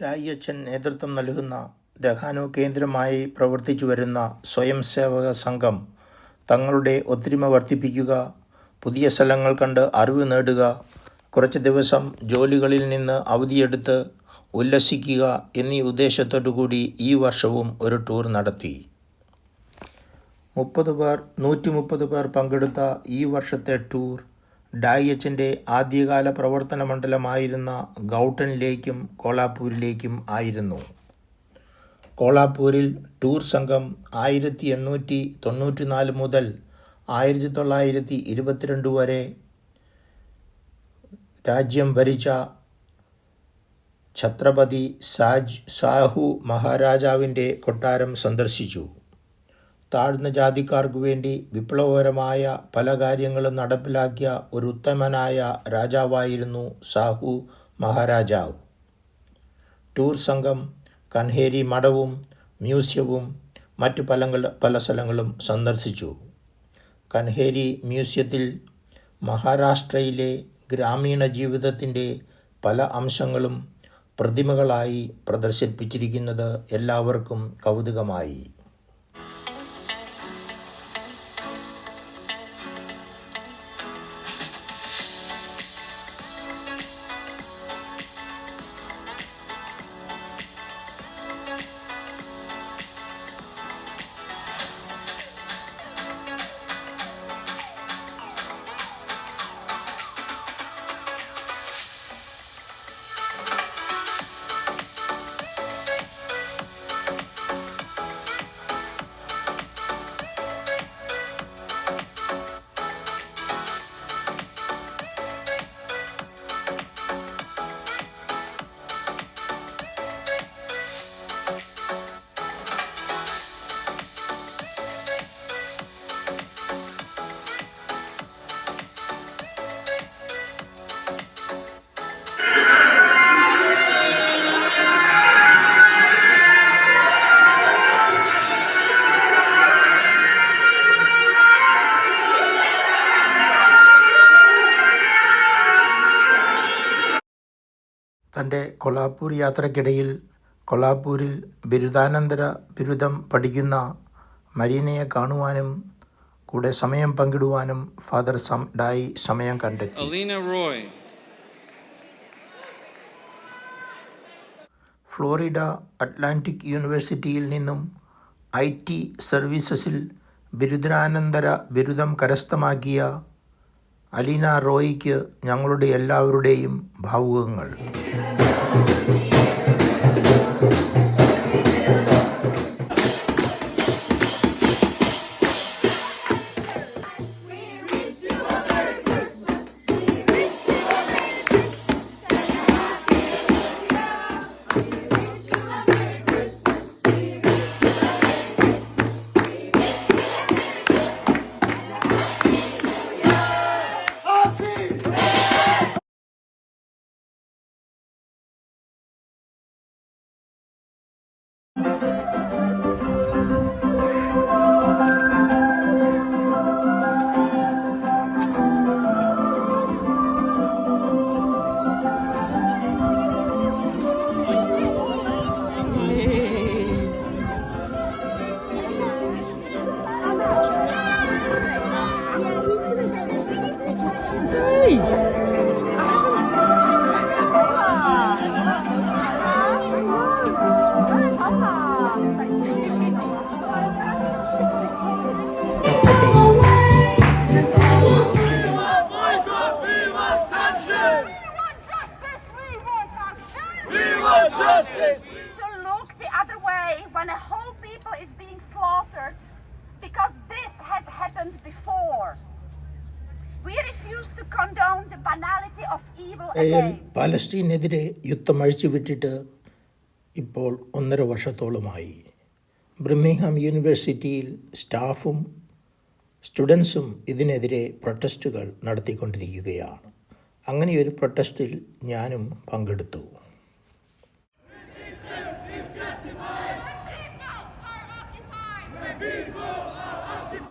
രായിയച്ചൻ നേതൃത്വം നൽകുന്ന ദെഹാനു കേന്ദ്രമായി പ്രവർത്തിച്ചു വരുന്ന സ്വയംസേവക സംഘം തങ്ങളുടെ ഒത്തൊരുമ വർദ്ധിപ്പിക്കുക, പുതിയ സ്ഥലങ്ങൾ കണ്ട് അറിവ് നേടുക, കുറച്ച് ദിവസം ജോലികളിൽ നിന്ന് അവധിയെടുത്ത് ഉല്ലസിക്കുക എന്നീ ഉദ്ദേശത്തോടുകൂടി ഈ വർഷവും ഒരു ടൂർ നടത്തി. 130 പേർ പങ്കെടുത്ത ഈ വർഷത്തെ ടൂർ ഡായിയച്ചൻ്റെ ആദ്യകാല പ്രവർത്തന മണ്ഡലമായിരുന്ന ഗൗട്ടനിലേക്കും കോലാപ്പൂരിലേക്കും ആയിരുന്നു. കോലാപ്പൂരിൽ ടൂർ സംഘം 1894 മുതൽ 1922 വരെ രാജ്യം ഭരിച്ച ഛത്രപതി സാഹു മഹാരാജാവിൻ്റെ കൊട്ടാരം സന്ദർശിച്ചു. താഴ്ന്ന ജാതിക്കാർക്കു വേണ്ടി വിപ്ലവകരമായ പല കാര്യങ്ങളും നടപ്പിലാക്കിയ ഒരു ഉത്തമനായ രാജാവായിരുന്നു സാഹു മഹാരാജാവ്. ടൂർ സംഘം കൻഹേരി മഠവും മ്യൂസിയവും മറ്റു പല സ്ഥലങ്ങളും സന്ദർശിച്ചു. കൻഹേരി മ്യൂസിയത്തിൽ മഹാരാഷ്ട്രയിലെ ഗ്രാമീണ ജീവിതത്തിൻ്റെ പല അംശങ്ങളും പ്രതിമകളായി പ്രദർശിപ്പിച്ചിരിക്കുന്നത് എല്ലാവർക്കും കൗതുകമായി. തൻ്റെ കൊളാപ്പൂർ യാത്രയ്ക്കിടയിൽ കൊളാപ്പൂരിൽ ബിരുദാനന്തര ബിരുദം പഠിക്കുന്ന മരീനയെ കാണുവാനും കൂടെ സമയം പങ്കിടുവാനും ഫാദർ ഡായി സമയം കണ്ടെത്തി. ഫ്ലോറിഡ അറ്റ്ലാന്റിക് യൂണിവേഴ്സിറ്റിയിൽ നിന്നും IT സർവീസസിൽ ബിരുദാനന്തര ബിരുദം കരസ്ഥമാക്കിയ അലീന റോയിക്ക് ഞങ്ങളുടെ എല്ലാവരുടെയും ഭാവുകങ്ങൾ. To look the other way when a whole people is being slaughtered, because this has happened before. We refuse to condone the banality of evil again. പാലസ്തീനെതിരെ യുദ്ധം അഴിച്ചുവിട്ടിട്ട് ഇപ്പോൾ 1.5 വർഷത്തോളമായി. ബ്രിമിംഗ്ഹാം യൂണിവേഴ്സിറ്റിയിൽ സ്റ്റാഫും സ്റ്റുഡൻസും ഇതിനെതിരെ പ്രൊട്ടസ്റ്റുകൾ നടത്തിക്കൊണ്ടിരിക്കുകയാണ്. അങ്ങനെയൊരു പ്രൊട്ടസ്റ്റിൽ ഞാനും പങ്കെടുത്തു.